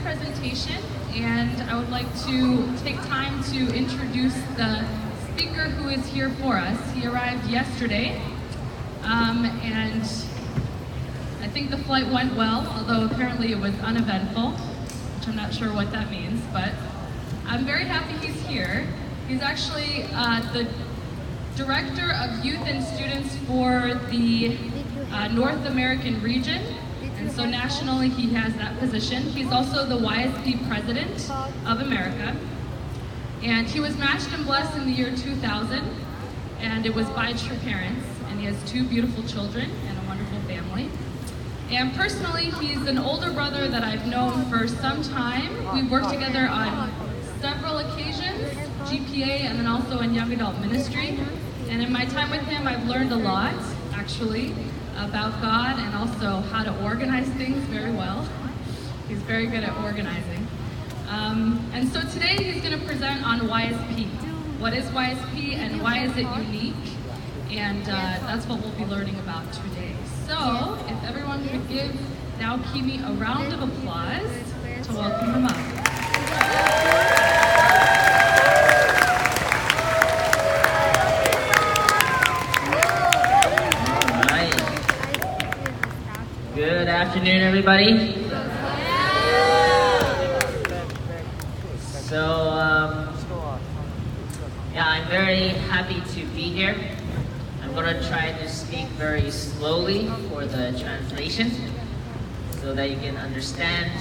presentation, and I would like to take time to introduce the speaker who is here for us. He arrived yesterday, and I think the flight went well, although apparently it was uneventful, which I'm not sure what that means, but I'm very happy he's here. He's actually the Director of Youth and Students for the North American region, and so nationally he has that position. He's also the YSP President of America, and he was matched and blessed in the year 2000, and it was by true parents, and he has 2 beautiful children and a wonderful family. And personally, he's an older brother that I've known for some time. We've worked together on several occasions, GPA and then also in young adult ministry. And in my time with him, I've learned a lot, actually, about God and also how to organize things very well. He's very good at organizing. And so today he's going to present on YSP. What is YSP and why is it unique? And that's what we'll be learning about today. So if everyone could give Naokimi a round of applause to welcome him up. Good afternoon, everybody. So, yeah, I'm very happy to be here. I'm going to try to speak very slowly for the translation so that you can understand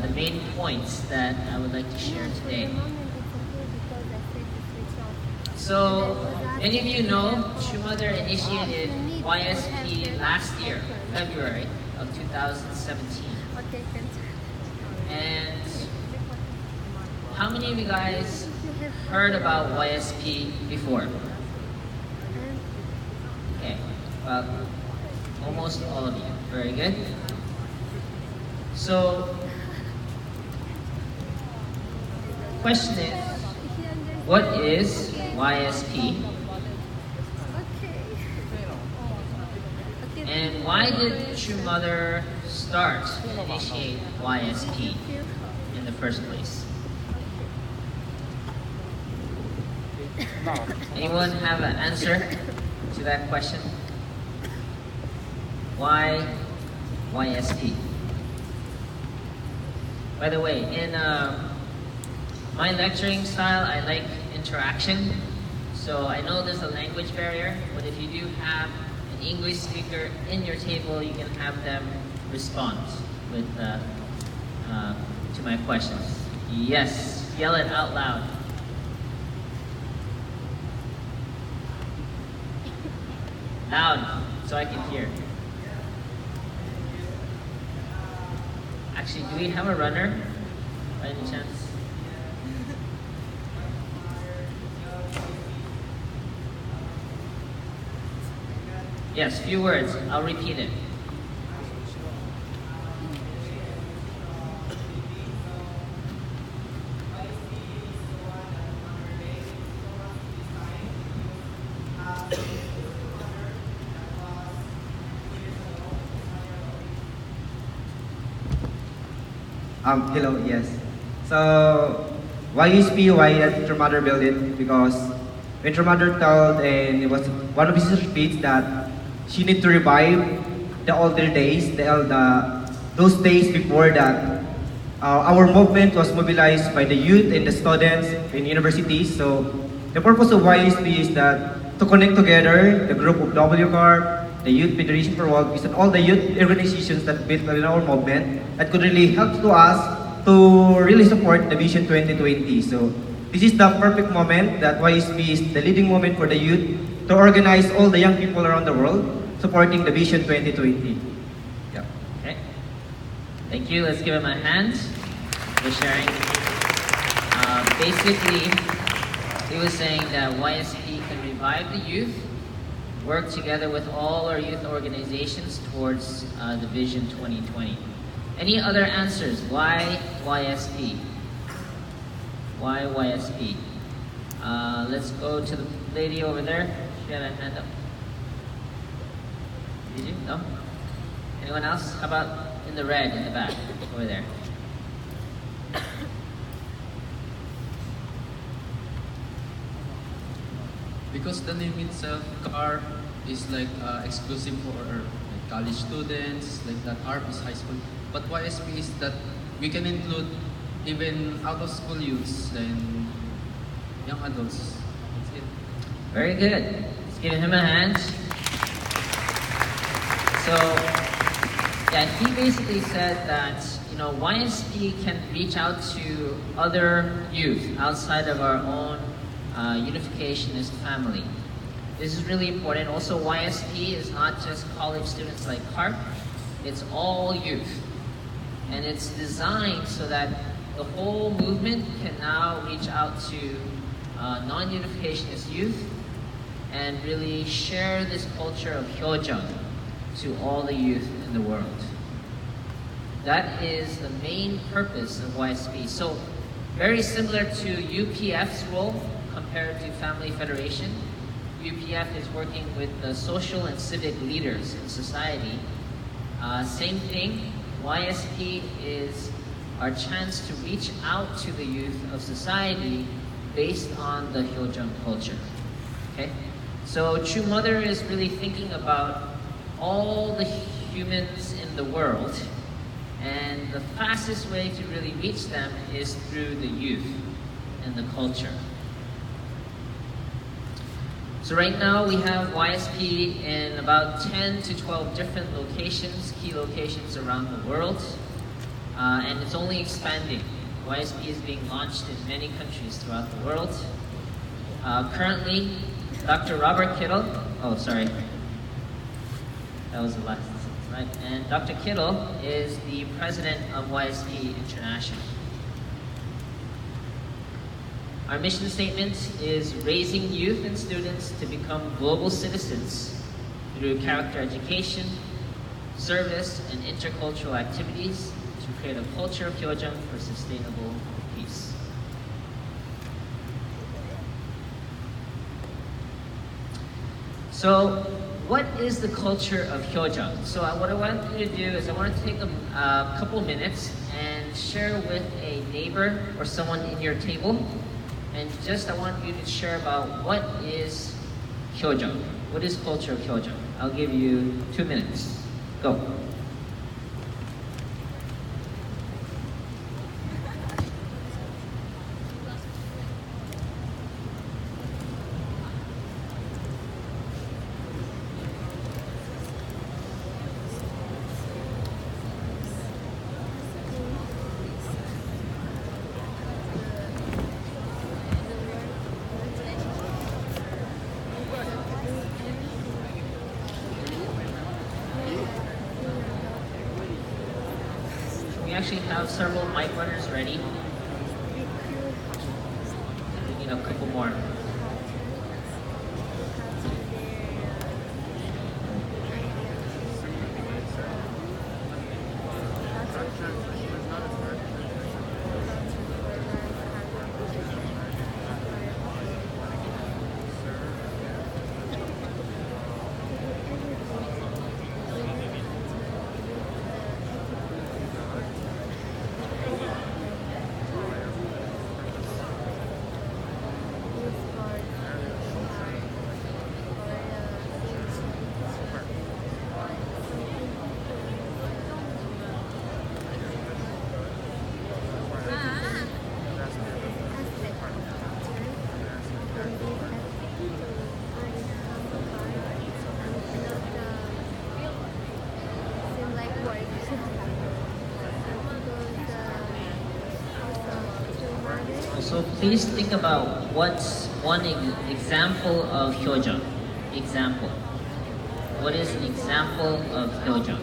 the main points that I would like to share today. So, many of you know True Mother initiated YSP last year, February of 2017. And how many of you guys heard about YSP before? Okay, well, almost all of you. Very good. So, question is, what is YSP? And why did True Mother start and initiate YSP in the first place? Anyone have an answer to that question? Why YSP? By the way, in my lecturing style, I like interaction. So I know there's a language barrier, but if you do have an English speaker in your table, you can have them respond with to my questions. Yes, yell it out loud. Loud, so I can hear. Actually, do we have a runner by any chance? Yes, few words. I'll repeat it. Hello, yes. So, why USP, why True Mother built it? Because when True Mother told, and it was one of his speech that she need to revive the older days, those days before that our movement was mobilized by the youth and the students in universities. So, the purpose of YSP is that to connect together the group of WCARP, the Youth Federation for World Peace, and all the youth organizations that built in our movement that could really help to us to really support the Vision 2020. So this is the perfect moment that YSP is the leading moment for the youth to organize all the young people around the world supporting the Vision 2020. Yeah. Okay. Thank you. Let's give him a hand for sharing. Basically, he was saying that YSP can revive the youth, work together with all our youth organizations towards the Vision 2020. Any other answers? Why YSP? Why YSP? Let's go to the lady over there. She had a hand up. Did you? No? Anyone else? How about in the red in the back over there? because the name itself, CARP, is like exclusive for like, college students, like that. CARP is high school, but YSP is that we can include even out of school youths and young adults. That's it. Very good. Let's give him a hand. So, yeah, he basically said that, you know, YSP can reach out to other youth outside of our own unificationist family. This is really important. Also, YSP is not just college students like CARP, it's all youth. And it's designed so that the whole movement can now reach out to non-unificationist youth and really share this culture of Hyojung to all the youth in the world. That is the main purpose of YSP. So, very similar to UPF's role compared to Family Federation. UPF is working with the social and civic leaders in society. Same thing, YSP is our chance to reach out to the youth of society based on the Hyojung culture. Okay? So True Mother is really thinking about all the humans in the world, and the fastest way to really reach them is through the youth and the culture. So right now we have YSP in about 10 to 12 different locations, key locations around the world, and it's only expanding. YSP is being launched in many countries throughout the world. Currently, Dr. Robert Kittle, oh sorry, that was the last sentence, right? And Dr. Kittle is the president of YSP International. Our mission statement is raising youth and students to become global citizens through character education, service, and intercultural activities to create a culture of Hyojung for sustainable peace. So, what is the culture of Hyojung? So what I want you to do is I want to take a couple minutes and share with a neighbor or someone in your table. And just I want you to share about what is Hyojung. What is culture of Hyojung? I'll give you 2 minutes. Go. We actually have several mic runners ready. We need a couple more. So please think about what's one example of Hyojung. Example. What is an example of Hyojung?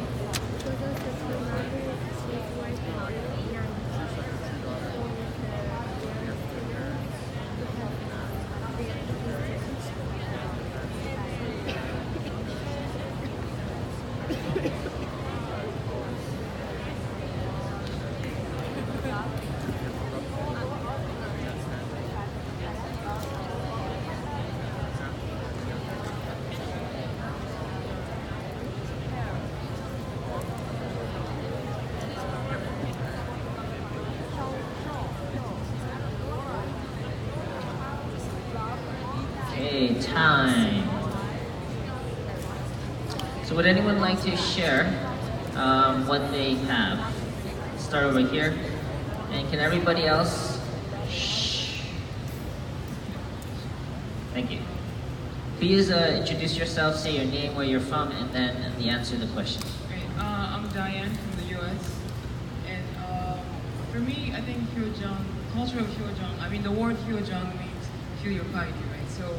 Okay, time. So would anyone like to share what they have? Start over here. And can everybody else? Shh. Thank you. Please introduce yourself, say your name, where you're from, and then the answer to the question. Great. I'm Diane from the U.S. And for me, I think Hyojung, culture of Hyojung, I mean the word Hyojung means feel your piety, right? So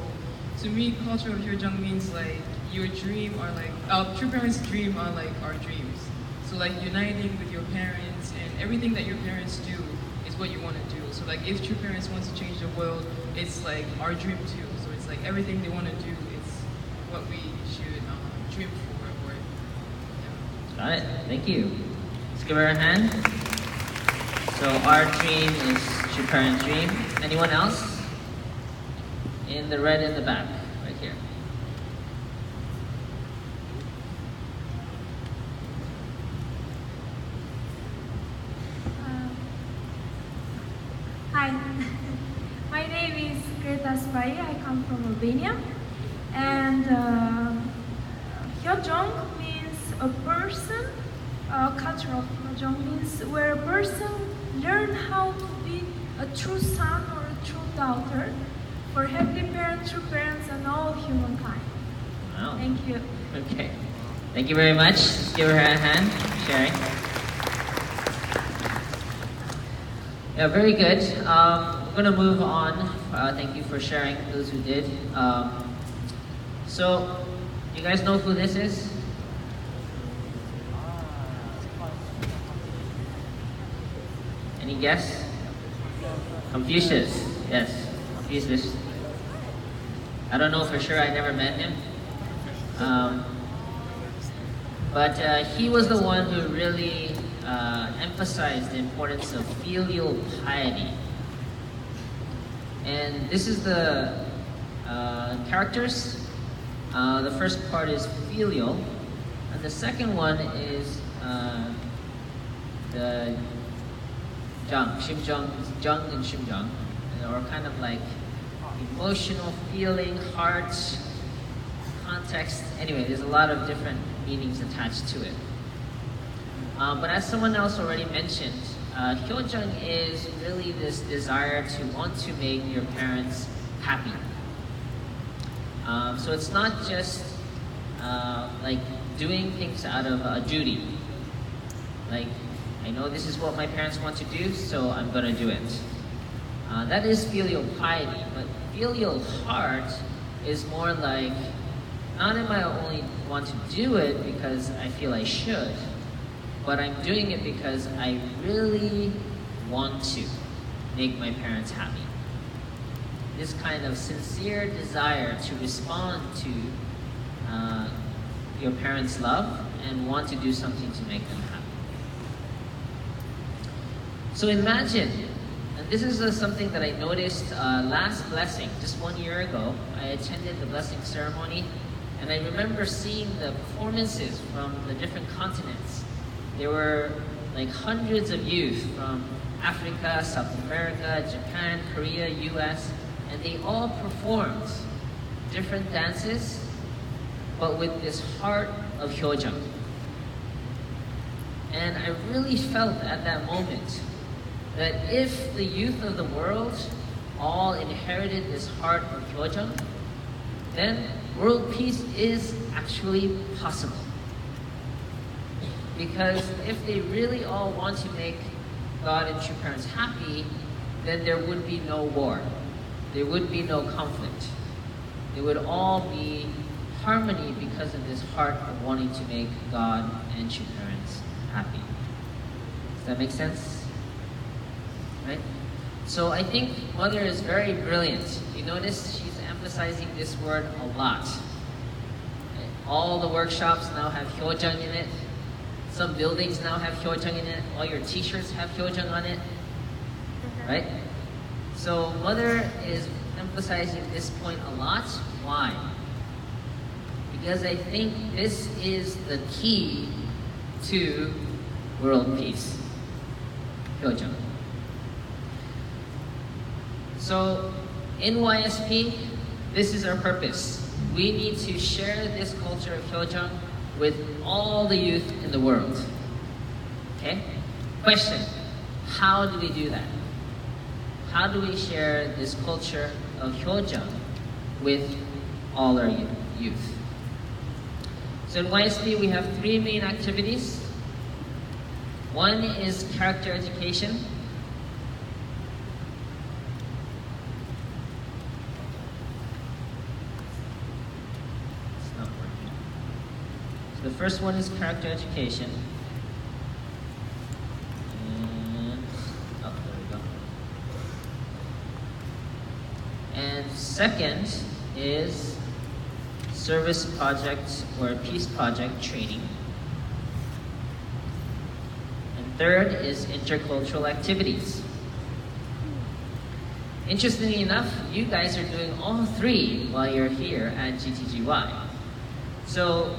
to me, culture of Hyojung means like your dream or like, true parents' dream are like our dreams. So like uniting with your parents and everything that your parents do is what you want to do. So like if true parents want to change the world, it's like our dream too. So it's like everything they want to do is what we should dream for. Or, yeah. Got it. Thank you. Let's give her a hand. So our dream is true parent dream. Anyone else? In the red in the back, right here. Hi, my name is Greta Spy. I come from Albania, and Hyojong means a person. Culture of Hyojong means where a person learn how to be a true son or a true daughter for heavenly parents, true parents, and all humankind. Wow. Thank you. Okay. Thank you very much. Let's give her a hand. Sharing. Yeah, very good. We're gonna move on. Thank you for sharing, those who did. So, you guys know who this is? Any guess? Confucius. Yes, Confucius. I don't know for sure. I never met him. But he was the one who really emphasized the importance of filial piety. And this is the characters. The first part is filial, and the second one is the jung, jung and shimjung, or kind of like emotional feeling, heart, context. Anyway, there's a lot of different meanings attached to it. But as someone else already mentioned, Hyojung is really this desire to want to make your parents happy. So it's not just like doing things out of a duty. Like, I know this is what my parents want to do, so I'm gonna do it. That is filial piety, but filial heart is more like, not am I only want to do it because I feel I should, but I'm doing it because I really want to make my parents happy. This kind of sincere desire to respond to your parents' love and want to do something to make them happy. So imagine, and this is something that I noticed last blessing, just 1 year ago. I attended the blessing ceremony, and I remember seeing the performances from the different continents. There were like hundreds of youth from Africa, South America, Japan, Korea, US, and they all performed different dances, but with this heart of Hyojung. And I really felt at that moment that if the youth of the world all inherited this heart of Hyojung, then world peace is actually possible. Because if they really all want to make God and true parents happy, then there would be no war. There would be no conflict. There would all be harmony because of this heart of wanting to make God and true parents happy. Does that make sense? Right? So I think Mother is very brilliant. You notice she's emphasizing this word a lot. All the workshops now have Hyojung in it. Some buildings now have Hyojung in it. All your t-shirts have Hyojung on it. Right? So Mother is emphasizing this point a lot. Why? Because I think this is the key to world peace. Hyojung. So in YSP, this is our purpose. We need to share this culture of Hyojung with all the youth in the world. Okay? Question, how do we do that? How do we share this culture of Hyojung with all our youth? So in YSP we have 3 main activities. One is character education. It's not working. So the first one is character education. And second is service project or peace project training. And third is intercultural activities. Interestingly enough, you guys are doing all 3 while you're here at GTGY. So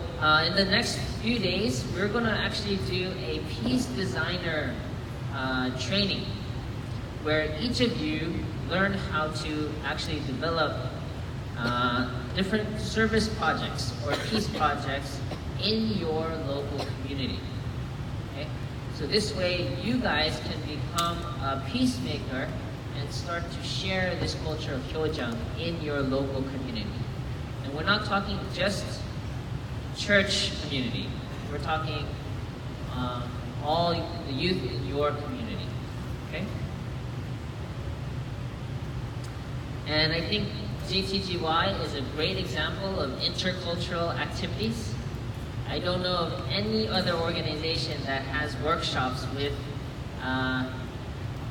in the next few days, we're going to actually do a peace designer training where each of you learn how to actually develop different service projects or peace projects in your local community. Okay? So this way you guys can become a peacemaker and start to share this culture of Hyojung in your local community. And we're not talking just church community. We're talking all the youth in your community. Okay? And I think GTGY is a great example of intercultural activities. I don't know of any other organization that has workshops with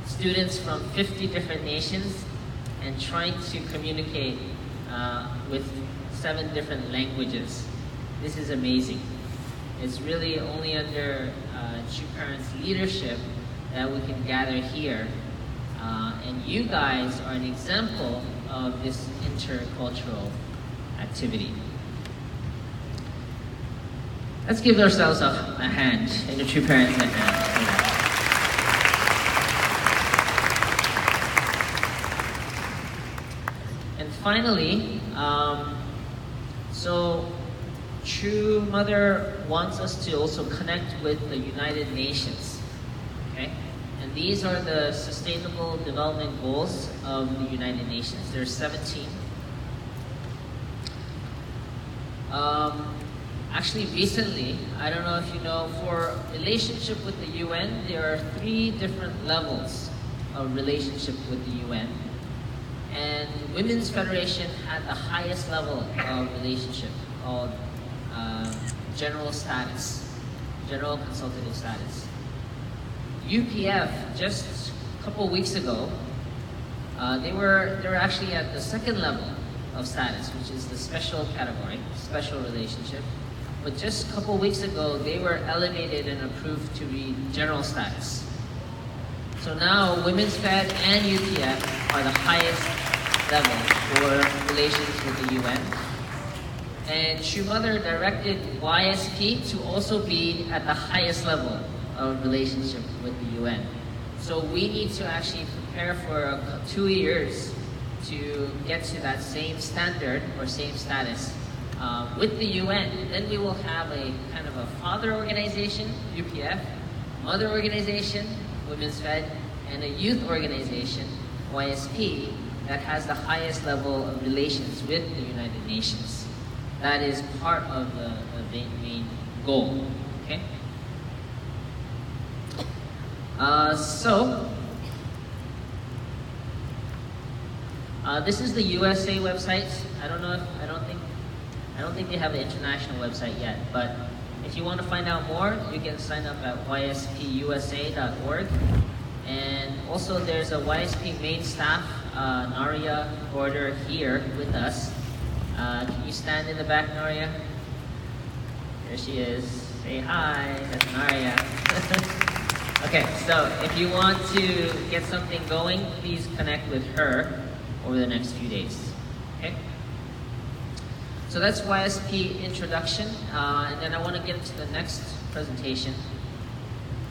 students from 50 different nations and trying to communicate with 7 different languages. This is amazing. It's really only under True Parents' leadership that we can gather here. And you guys are an example of this intercultural activity. Let's give ourselves a hand, and the True Parents a hand. And finally, so True Mother wants us to also connect with the United Nations. Okay? And these are the Sustainable Development Goals of the United Nations. There's 17. Actually, recently, I don't know if you know, for relationship with the UN, there are 3 different levels of relationship with the UN. And Women's Federation had the highest level of relationship called General Status, General Consultative Status. UPF, just a couple weeks ago, they were actually at the 2nd level of status, which is the special category, special relationship. But just a couple weeks ago, they were elevated and approved to be general status. So now, Women's Fed and UPF are the highest level for relations with the UN. And True Mother directed YSP to also be at the highest level of relationship with the UN. So we need to actually prepare for 2 years to get to that same standard or same status with the UN. Then we will have a kind of a father organization, UPF, mother organization, Women's Fed, and a youth organization, YSP, that has the highest level of relations with the United Nations. That is part of the main goal. Okay? This is the USA website. I don't think they have an international website yet, but if you want to find out more, you can sign up at yspUSA.org. And also there's a YSP main staff, Naria Border, here with us. Can you stand in the back, Naria? There she is. Say hi, that's Naria. Okay, so if you want to get something going, please connect with her over the next few days. Okay? So that's YSP introduction, and then I want to get to the next presentation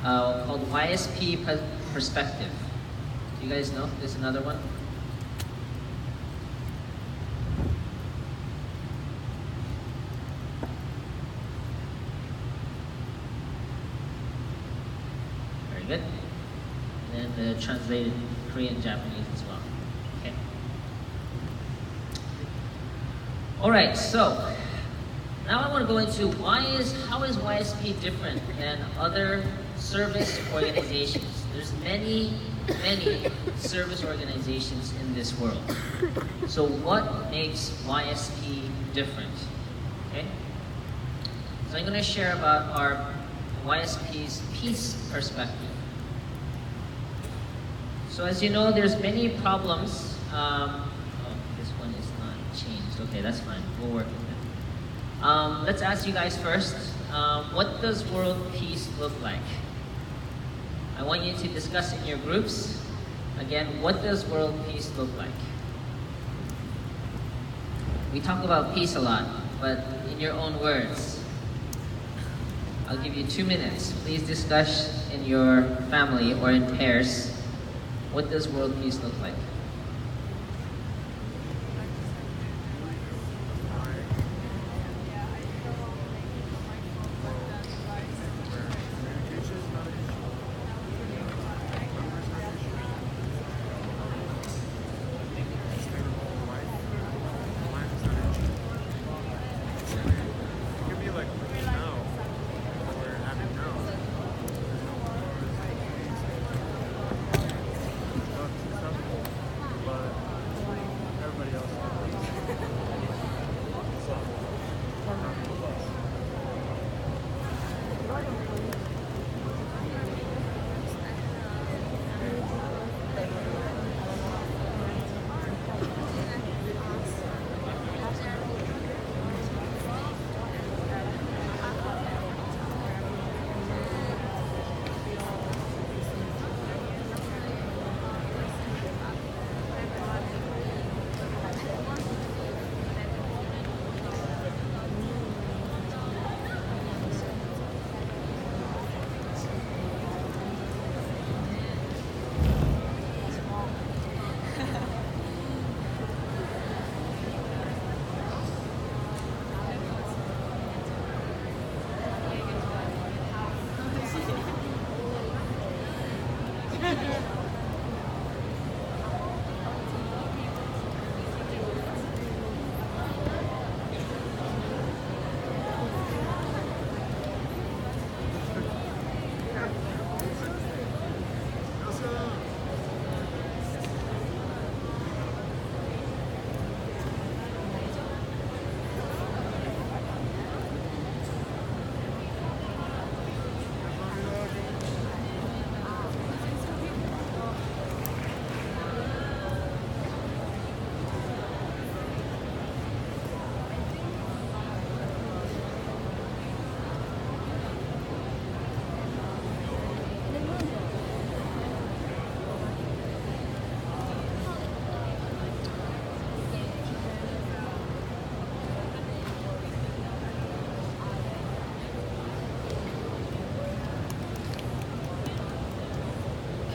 called YSP Perspective. Do you guys know there's another one? the translated Korean, Japanese as well. Okay. All right, so now I want to go into how is YSP different than other service organizations? There's many service organizations in this world. So what makes YSP different? Okay? So I'm going to share about our YSP's peace perspective. So as you know, there's many problems. This one is not changed. Okay, that's fine. We'll work with it. Let's ask you guys first. What does world peace look like? I want you to discuss in your groups. Again, what does world peace look like? We talk about peace a lot, but in your own words. I'll give you 2 minutes. Please discuss in your family or in pairs. What does world peace look like?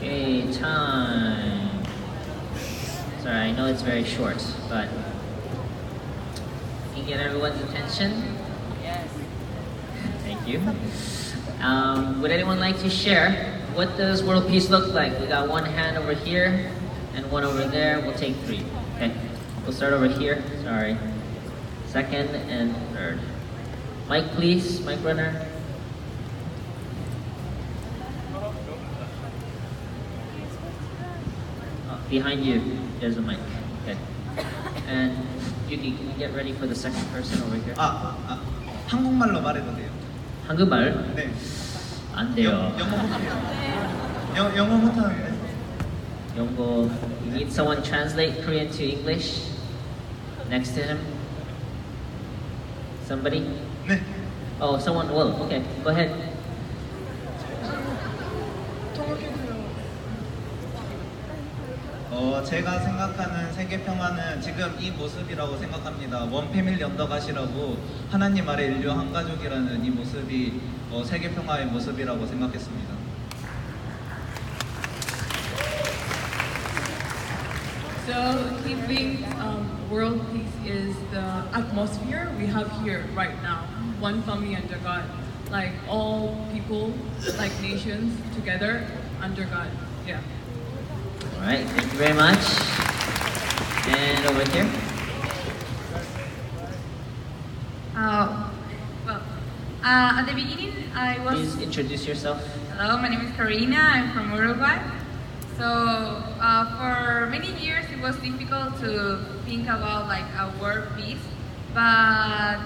Okay, time. Sorry, I know it's very short, but can you get everyone's attention? Yes. Thank you. Would anyone like to share? What does world peace look like? We got one hand over here and one over there. We'll take 3. Okay. We'll start over here. Sorry. Second and third. Mic, please. Mic runner. Behind you, there's a mic. Okay. And Yuki, can you get ready for the second person over here? 한국말로 말해도 돼요? 한국말? 네. 안 돼요. 영어 못해요. 영어 못하는데? 영어. You need someone translate Korean to English next to him? Somebody? 네. Oh, someone will. Okay, go ahead. 제가 생각하는 세계 평화는 지금 이 모습이라고 생각합니다. 원 패밀리 언더갓이라고 하나님 아래 인류 한 가족이라는 이 모습이 세계 평화의 모습이라고 생각했습니다. So keeping world peace is the atmosphere we have here right now. One family under God, like all people, like nations together under God. Yeah. All right, thank you very much. And over here. At the beginning, I was. Please introduce yourself. Hello, my name is Karina. I'm from Uruguay. So for many years, it was difficult to think about like a world peace. But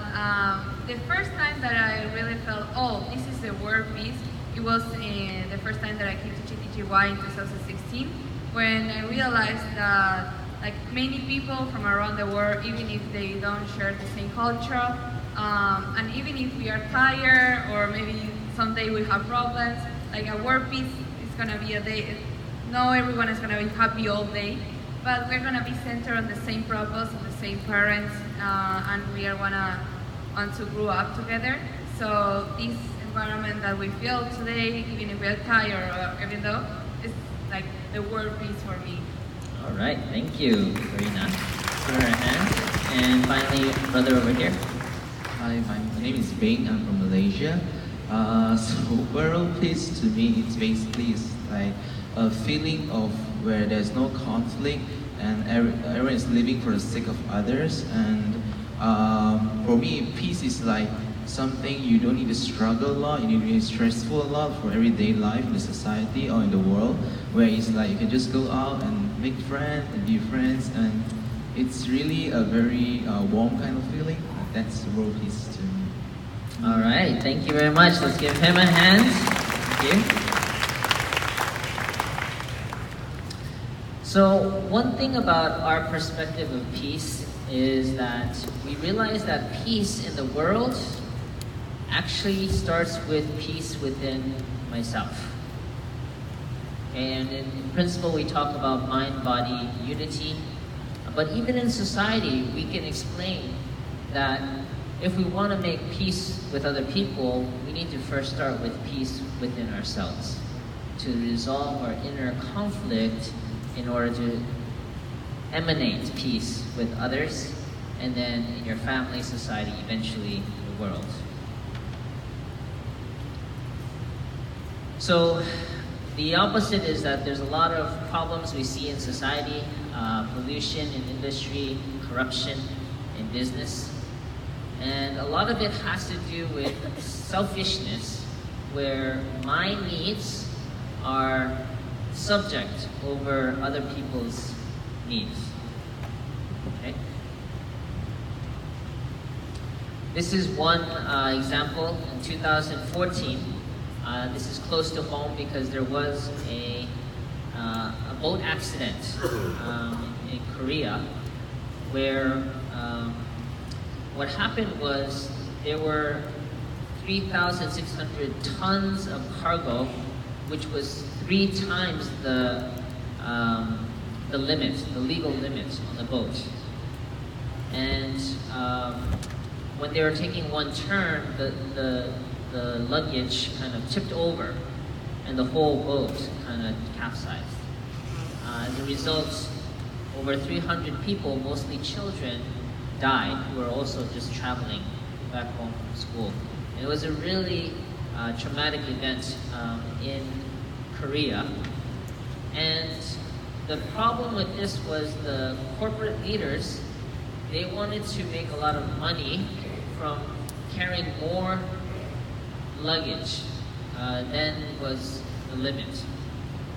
the first time that I really felt, oh, this is the world peace, it was the first time that I came to GTGY in 2016, when I realized that like many people from around the world, even if they don't share the same culture, and even if we are tired or maybe someday we have problems, like a world peace is gonna be a day. No, everyone is gonna be happy all day, but we're gonna be centered on the same purpose, on the same parents, and we are gonna want to grow up together. So this environment that we feel today, even if we're tired or even though, it's like the world peace for me. All right, thank you, Karina. Put her hand. And finally, brother over here. Hi, my name is Bing. I'm from Malaysia. So world peace to me, it's basically like a feeling of where there's no conflict and everyone is living for the sake of others. And for me, peace is like something you don't need to struggle a lot, you need to be stressful a lot for everyday life in the society or in the world, where it's like you can just go out and make friends and be friends, and it's really a very warm kind of feeling. That's world peace to me. All right, thank you very much. Let's give him a hand. Thank you. So one thing about our perspective of peace is that we realize that peace in the world actually starts with peace within myself. Okay, and in principle we talk about mind-body unity, but even in society we can explain that if we want to make peace with other people, we need to first start with peace within ourselves, to resolve our inner conflict in order to emanate peace with others, and then in your family, society, eventually the world. So the opposite is that there's a lot of problems we see in society, pollution in industry, corruption in business, and a lot of it has to do with selfishness, where my needs are subject over other people's needs. Okay? This is one example in 2014. This is close to home because there was a boat accident in Korea where what happened was there were 3,600 tons of cargo, which was 3 times the limit, the legal limit on the boat. And when they were taking one turn, the luggage kind of tipped over and the whole boat kind of capsized. As a result, over 300 people, mostly children, died, who were also just traveling back home from school. And it was a really traumatic event in Korea. And the problem with this was the corporate leaders, they wanted to make a lot of money from carrying more luggage than was the limit.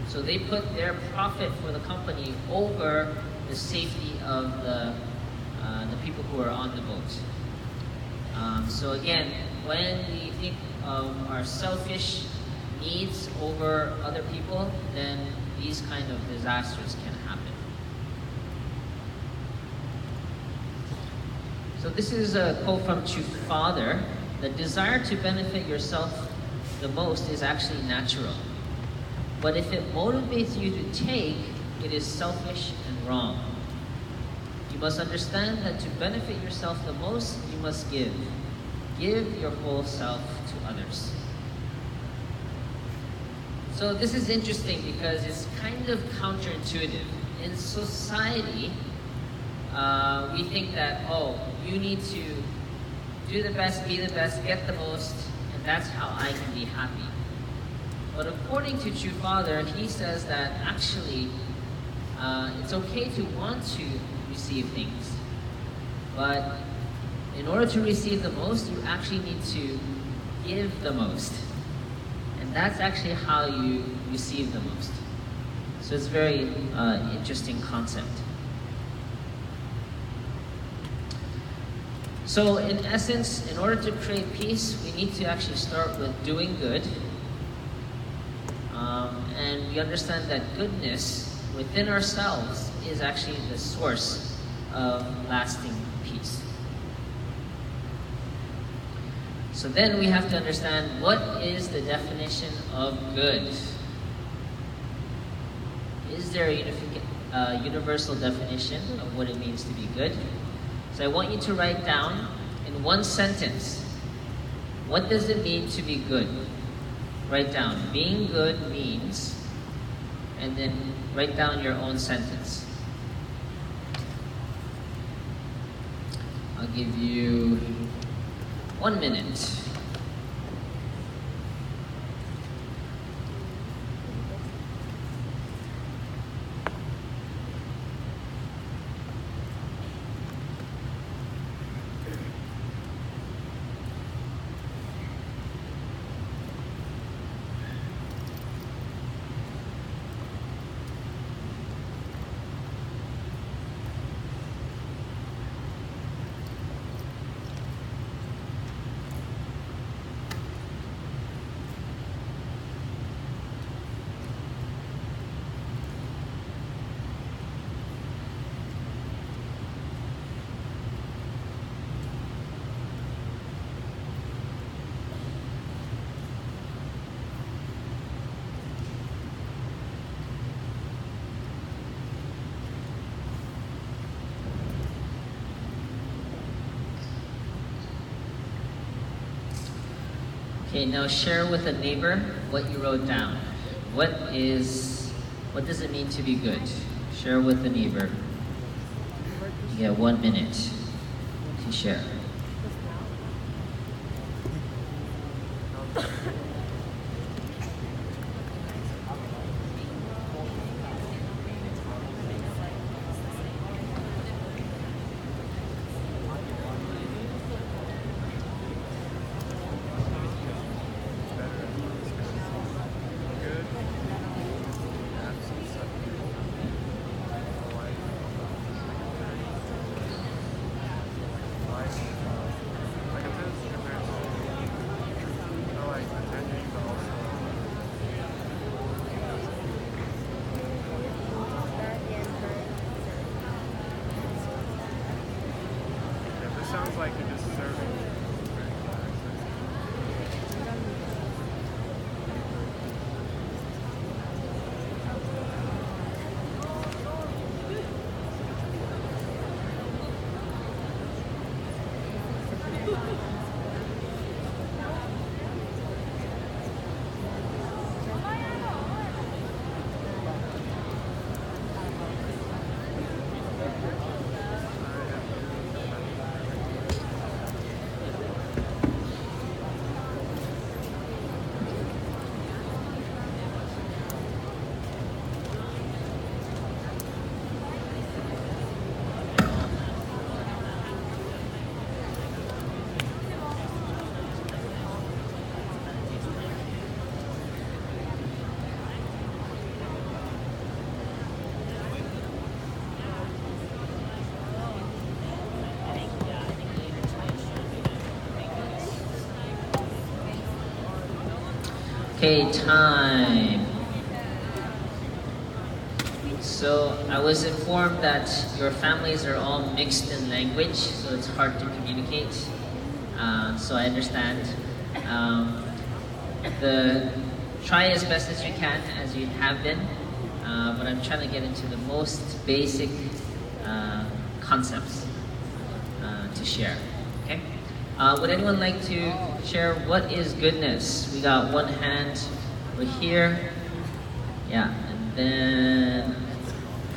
So they put their profit for the company over the safety of the people who are on the boat. So again, when we think of our selfish needs over other people, then these kind of disasters can happen. So this is a quote from Chu Father. The desire to benefit yourself the most is actually natural. But if it motivates you to take, it is selfish and wrong. You must understand that to benefit yourself the most, you must give. Give your whole self to others. So this is interesting because it's kind of counterintuitive. In society, we think that, oh, you need to do the best, be the best, get the most, and that's how I can be happy. But according to True Father, he says that actually it's okay to want to receive things, but in order to receive the most, you actually need to give the most. And that's actually how you receive the most. So it's a very interesting concept. So in essence, in order to create peace, we need to actually start with doing good. And we understand that goodness within ourselves is actually the source of lasting peace. So then we have to understand, what is the definition of good? Is there a universal definition of what it means to be good? So I want you to write down in one sentence, what does it mean to be good? Write down, being good means, and then write down your own sentence. I'll give you 1 minute. Okay, now share with a neighbor what you wrote down. What does it mean to be good? Share with a neighbor. You get 1 minute to share. Sounds like you're just serving. Okay, time. So I was informed that your families are all mixed in language, so it's hard to communicate. So I understand. Try as best as you can, as you have been, but I'm trying to get into the most basic concepts to share. Okay. Would anyone like to share what is goodness? We got one hand over here. Yeah, and then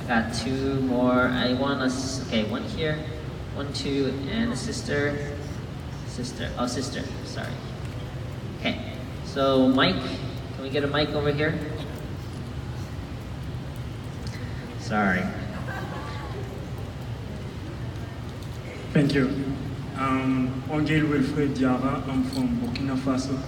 I got two more. I want us, okay, one here, 1, 2, and a sister. Sister, sorry. Okay, so Mike, can we get a mic over here? Sorry. Thank you. Angel Wilfred Diarra, I'm from Burkina Faso.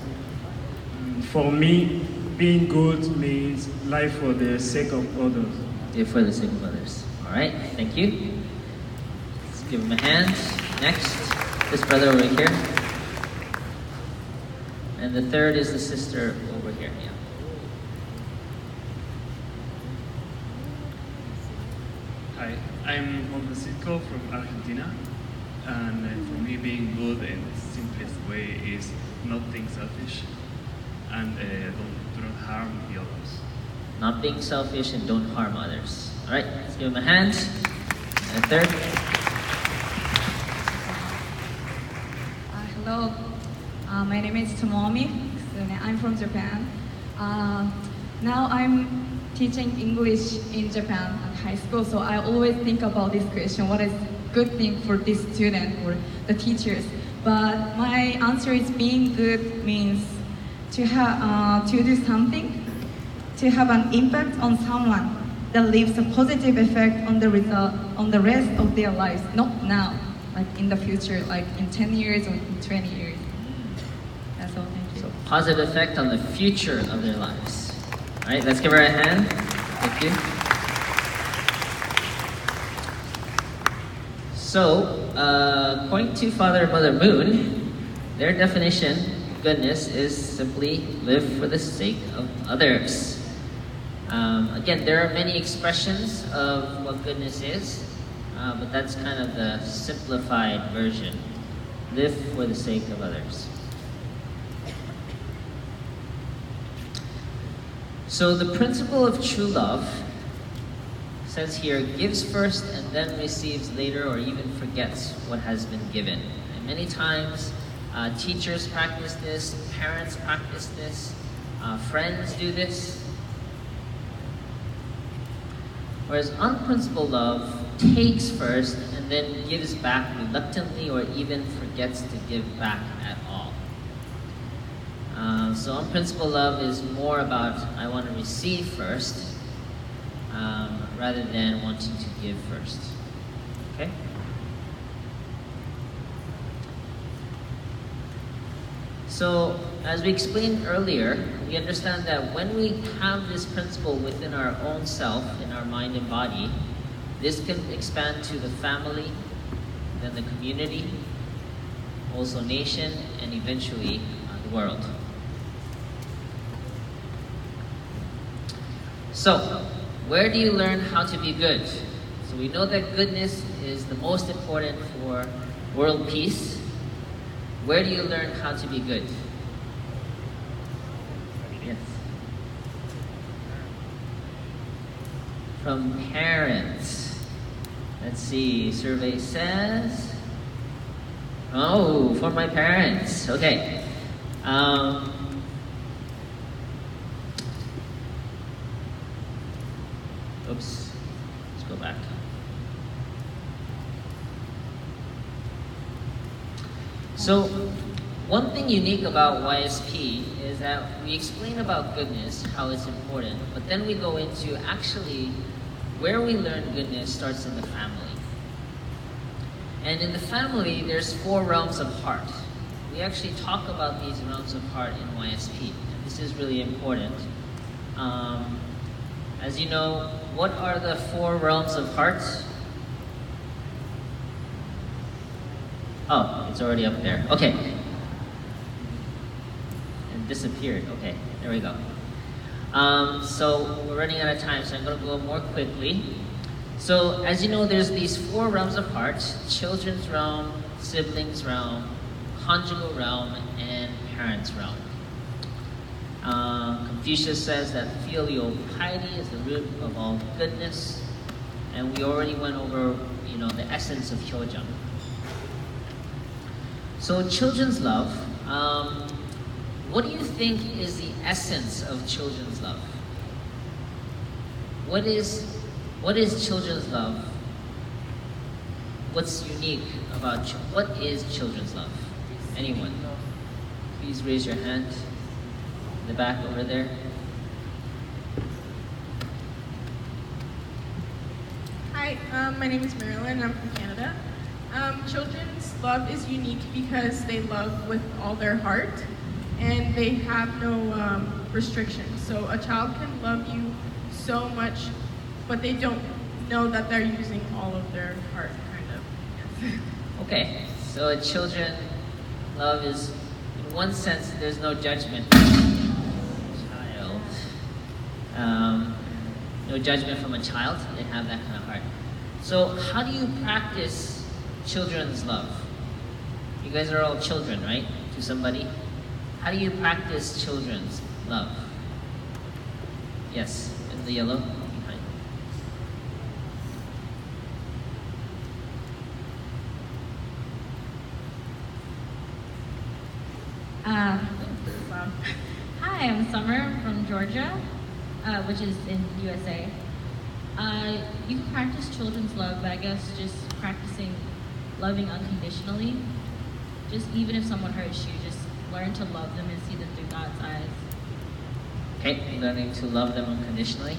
For me, being good means life for the sake of others. Live for the sake of others. All right, thank you. Let's give him a hand. Next, this brother over here. And the third is the sister over here. Yeah. Hi, I'm Juan Francisco from Argentina, and for me being good in the simplest way is not being selfish and don't harm the others. Not being selfish and don't harm others. All right, let's give him a hand. And a third. Hello, my name is Tomomi. I'm from Japan. Now I'm teaching English in Japan at high school, so I always think about this question: what is good thing for this student or the teachers? But my answer is being good means to have to do something, to have an impact on someone that leaves a positive effect on the result on the rest of their lives. Not now, like in the future, like in 10 years or in 20 years. That's all. Thank you. So positive effect on the future of their lives. All right, let's give her a hand. Thank you. So, according to Father and Mother Moon, their definition of goodness is simply live for the sake of others. Again, there are many expressions of what goodness is, but that's kind of the simplified version. Live for the sake of others. So the principle of true love says here, gives first and then receives later, or even forgets what has been given. And many times teachers practice this, parents practice this, friends do this. Whereas unprincipled love takes first and then gives back reluctantly, or even forgets to give back at all. So unprincipled love is more about I want to receive first, rather than wanting to give first. Okay? So, as we explained earlier, we understand that when we have this principle within our own self, in our mind and body, this can expand to the family, then the community, also nation, and eventually the world. So, where do you learn how to be good? So we know that goodness is the most important for world peace. Where do you learn how to be good? Yes. From parents. Let's see, survey says, oh, from my parents. Okay. Oops, let's go back. So, one thing unique about YSP is that we explain about goodness, how it's important, but then we go into actually where we learn goodness starts in the family. And in the family, there's 4 realms of heart. We actually talk about these realms of heart in YSP, and this is really important. As you know, what are the 4 realms of heart? Oh, it's already up there. Okay. It disappeared. Okay, there we go. So we're running out of time, so I'm going to go more quickly. So as you know, there's these 4 realms of heart: children's realm, siblings realm, conjugal realm, and parents realm. Confucius says that filial piety is the root of all goodness, and we already went over, the essence of Hyojang. So children's love, what do you think is the essence of children's love? What is children's love? What's unique about what is children's love? Anyone? Please raise your hand. In the back over there. Hi, my name is Marilyn. I'm from Canada. Children's love is unique because they love with all their heart and they have no restrictions. So a child can love you so much, but they don't know that they're using all of their heart, kind of. Yes. Okay, so children love is, in one sense, there's no judgment. Child. No judgment from a child. They have that kind of heart. So how do you practice children's love? You guys are all children, right? To somebody. How do you practice children's love? Yes, in the yellow. Behind. Hi, I'm Summer from Georgia, which is in USA. You can practice children's love, but I guess just practicing loving unconditionally. Just even if someone hurts you, just learn to love them and see them through God's eyes. Okay, learning to love them unconditionally.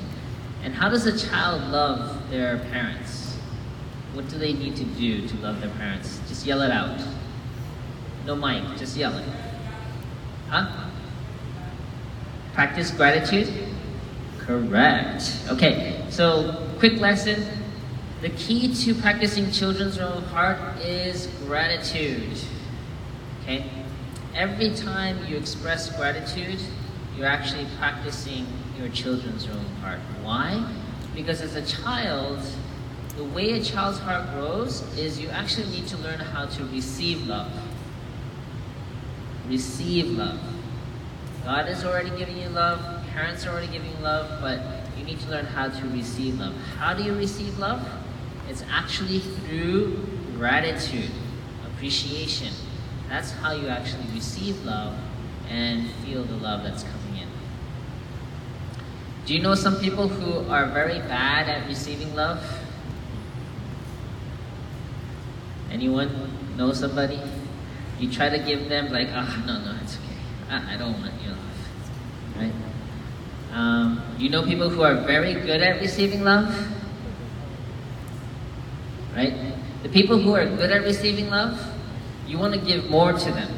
And how does a child love their parents? What do they need to do to love their parents? Just yell it out. No mic, just yell it. Huh? Practice gratitude? Correct. Okay, so quick lesson. The key to practicing children's own heart is gratitude. Okay? Every time you express gratitude, you're actually practicing your children's own heart. Why? Because as a child, the way a child's heart grows is you actually need to learn how to receive love. Receive love. God is already giving you love, parents are already giving you love, but you need to learn how to receive love. How do you receive love? It's actually through gratitude, appreciation. That's how you actually receive love and feel the love that's coming in. Do you know some people who are very bad at receiving love? Anyone know somebody? You try to give them like, no, it's okay. I don't want your love, right? You know people who are very good at receiving love? Right? The people who are good at receiving love, you want to give more to them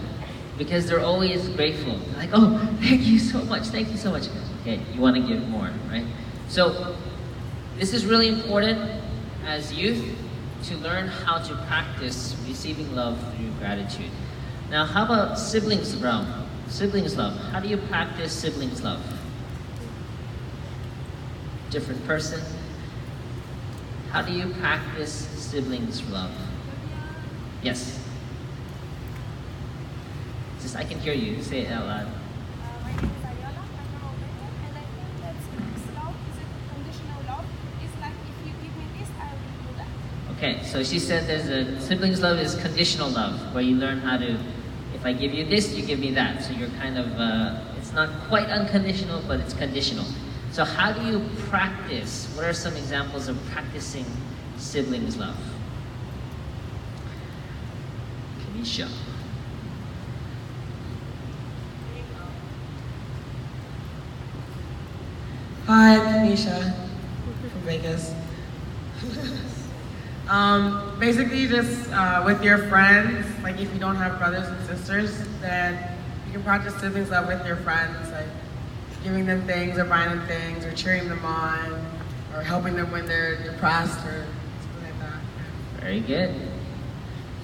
because they're always grateful. Like, oh, thank you so much. Okay, you want to give more, right? So this is really important as youth to learn how to practice receiving love through gratitude. Now, how about siblings love? Siblings love. How do you practice siblings love? Different person. How do you practice siblings love? Yes. Just I can hear you. Say it out loud. My name is Ayala. I'm from Albania, and I think that siblings love is a conditional love. It's like if you give me this, I will do that. Okay, so she said there's a siblings love is conditional love, where you learn how to, if I give you this, you give me that. So you're kind of, it's not quite unconditional, but it's conditional. So how do you practice? What are some examples of practicing siblings love? Kanisha. Hi, I'm Kanisha from Vegas. Basically just with your friends, like if you don't have brothers and sisters, then you can practice siblings love with your friends, like giving them things or buying them things or cheering them on or helping them when they're depressed or something like that. Very good.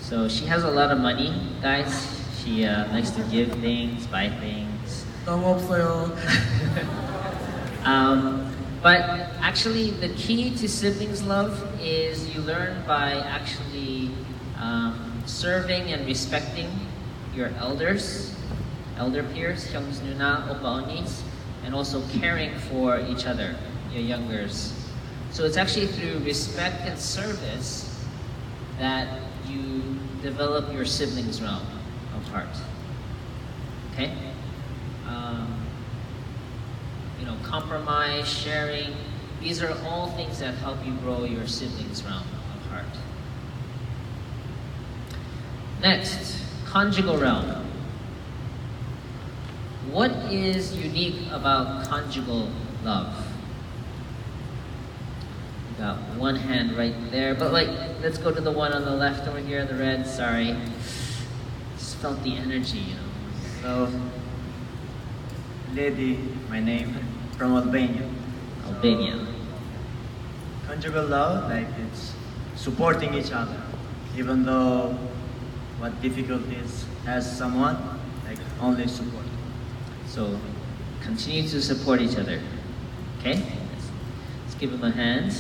So she has a lot of money, guys. She likes to give things, buy things. But actually, the key to siblings love is you learn by actually serving and respecting your elders, elder peers, 형's 누나, 오빠 언니's, and also caring for each other, your youngers. So it's actually through respect and service that you develop your siblings' realm of heart. Okay? Compromise, sharing, these are all things that help you grow your siblings' realm of heart. Next, conjugal realm. What is unique about conjugal love? You Got one hand right there, but like, let's go to the one on the left over here, the red, sorry. Just felt the energy, you know. So, lady, my name, from Albania. Albania. So, conjugal love, like it's supporting each other, even though what difficulties has someone, like only support. So, continue to support each other. Okay? Let's give him a hand.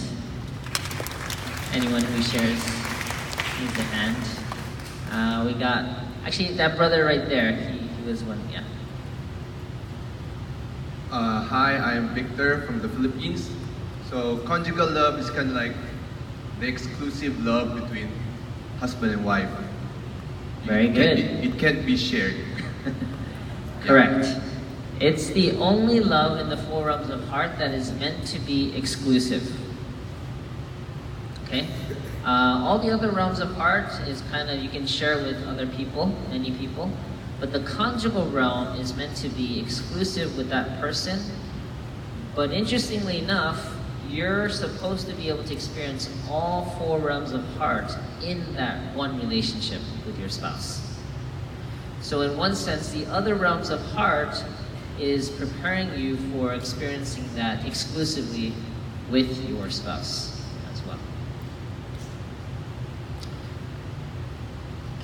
Anyone who shares needs a hand. We got, actually, that brother right there, he was one, yeah. Hi, I am Victor from the Philippines. So conjugal love is kind of like the exclusive love between husband and wife. Very good. It can't be shared. Correct. It's the only love in the four realms of heart that is meant to be exclusive. Okay? All the other realms of heart is kind of, you can share with other people, many people, but the conjugal realm is meant to be exclusive with that person. But interestingly enough, you're supposed to be able to experience all four realms of heart in that one relationship with your spouse. So in one sense, the other realms of heart is preparing you for experiencing that exclusively with your spouse as well.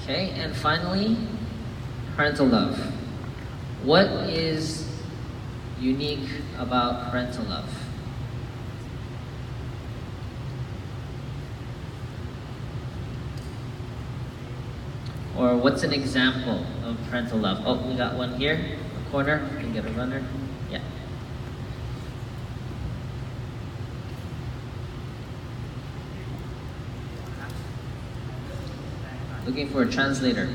Okay, and finally, parental love. What is unique about parental love? Or what's an example of parental love? Oh, we got one here, a corner. We can get a runner. Yeah. Looking for a translator.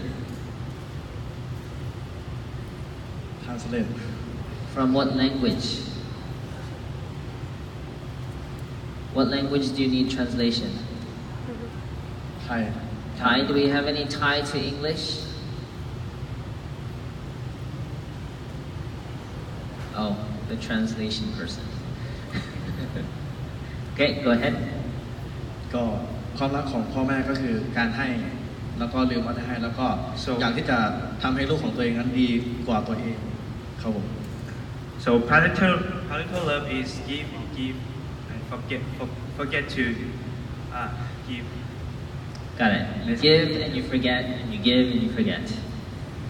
Translate. From what language? What language do you need translation? Thai. Thai? Do we have any Thai to English? Oh, the translation person. Okay, go ahead. ก็ความรักของพ่อแม่ก็คือการให้แล้วก็ลืมว่าจะให้แล้วก็อยากที่จะทำให้ลูกของตัวเองนั้นดีกว่าตัวเองครับผม So parental love is give, and forget to give. Got it. You give and you forget, and you give and you forget.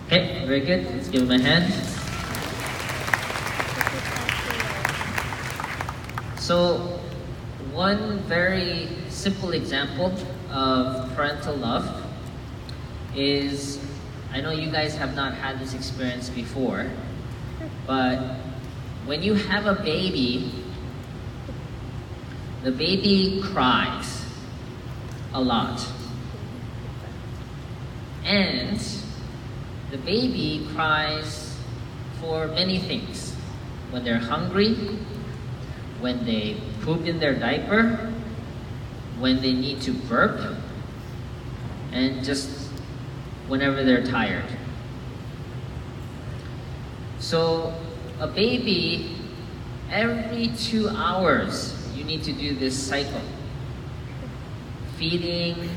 Okay, very good. Let's give him a hand. So, one very simple example of parental love is, I know you guys have not had this experience before, but when you have a baby, the baby cries a lot. And the baby cries for many things. When they're hungry, when they poop in their diaper, when they need to burp, and just whenever they're tired. So a baby, every 2 hours, you need to do this cycle. Feeding,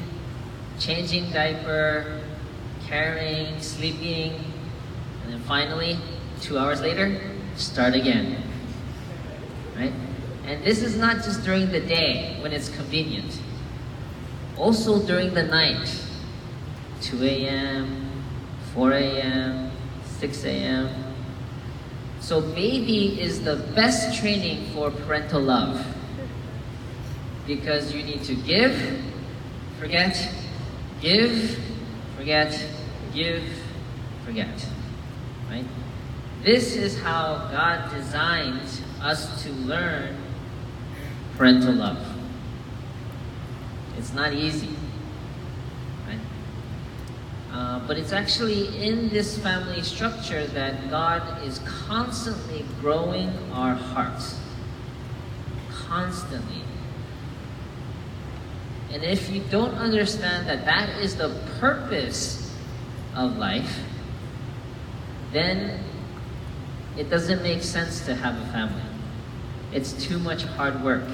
changing diaper, carrying, sleeping, and then finally, 2 hours later, start again, right? And this is not just during the day when it's convenient. Also during the night, 2 a.m., 4 a.m., 6 a.m. So baby is the best training for parental love because you need to give, forget, give, forget, give, forget, right? This is how God designed us to learn parental love. It's not easy, right? But it's actually in this family structure that God is constantly growing our hearts. Constantly. And if you don't understand that that is the purpose of life, then it doesn't make sense to have a family. It's too much hard work.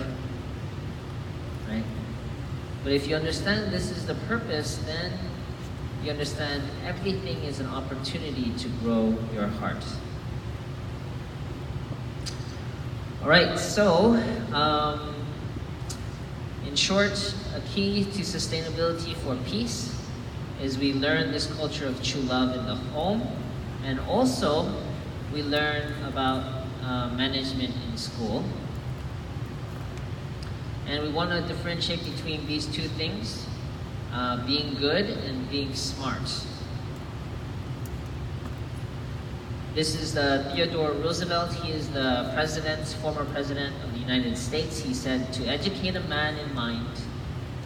But if you understand this is the purpose, then you understand everything is an opportunity to grow your heart. All right, so in short, a key to sustainability for peace is we learn this culture of true love in the home, and also we learn about management in school. And we want to differentiate between these two things, being good and being smart. This is Theodore Roosevelt. He is the former president of the United States. He said, "To educate a man in mind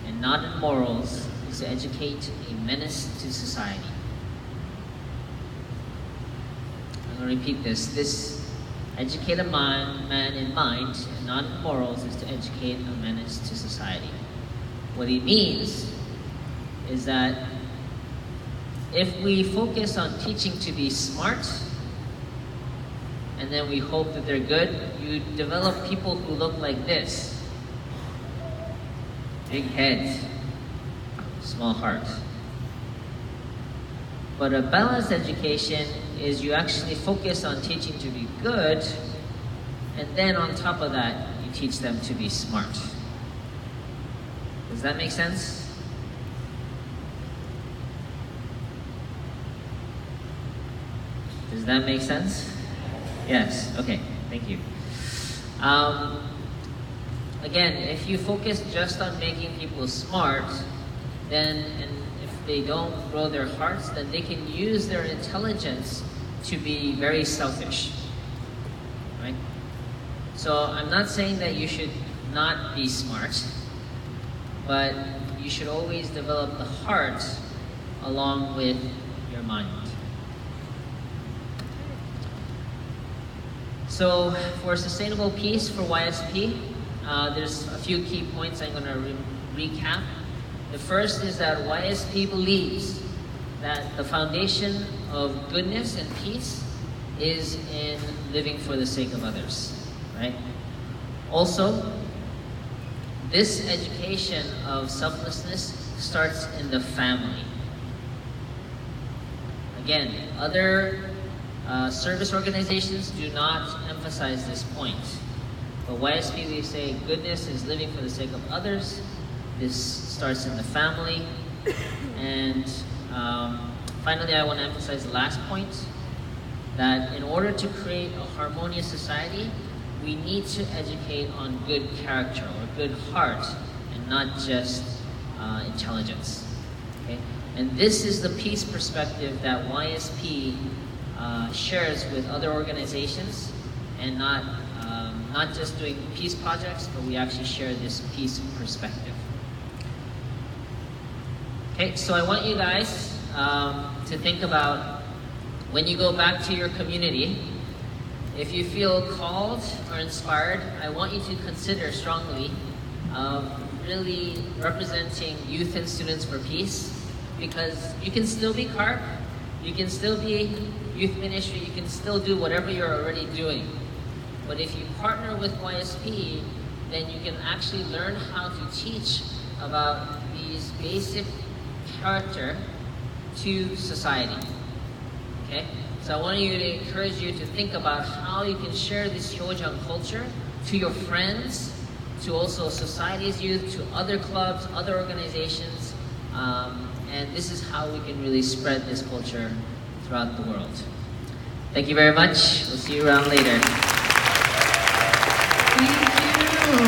and not in morals is to educate a menace to society." I'm going to repeat this. Educate a man in mind and not in morals is to educate a menace to society. What he means is that if we focus on teaching to be smart, and then we hope that they're good, you develop people who look like this. Big head, small heart. But a balanced education is you actually focus on teaching to be good, and then on top of that, you teach them to be smart. Does that make sense? Does that make sense? Yes, okay, thank you. Again, if you focus just on making people smart, then, and if they don't grow their hearts, then they can use their intelligence to be very selfish, right? So I'm not saying that you should not be smart, but you should always develop the heart along with your mind. So for sustainable peace for YSP, there's a few key points I'm going to recap. The first is that YSP believes that the foundation of goodness and peace is in living for the sake of others, right? Also, this education of selflessness starts in the family. Again, other service organizations do not emphasize this point. But YSP, we say goodness is living for the sake of others. This starts in the family. And finally, I want to emphasize the last point, that in order to create a harmonious society, we need to educate on good character or good heart and not just intelligence. Okay? And this is the peace perspective that YSP shares with other organizations, and not just doing peace projects, but we actually share this peace perspective. Okay, so I want you guys to think about when you go back to your community, if you feel called or inspired, I want you to consider strongly really representing youth and students for peace, because you can still be CARP, you can still be youth ministry, you can still do whatever you're already doing. But if you partner with YSP, then you can actually learn how to teach about these basic character to society. Okay? So I want you to encourage you to think about how you can share this Hyojang culture to your friends, to also society's youth, to other clubs, other organizations, and this is how we can really spread this culture throughout the world. Thank you very much. We'll see you around later. Thank you.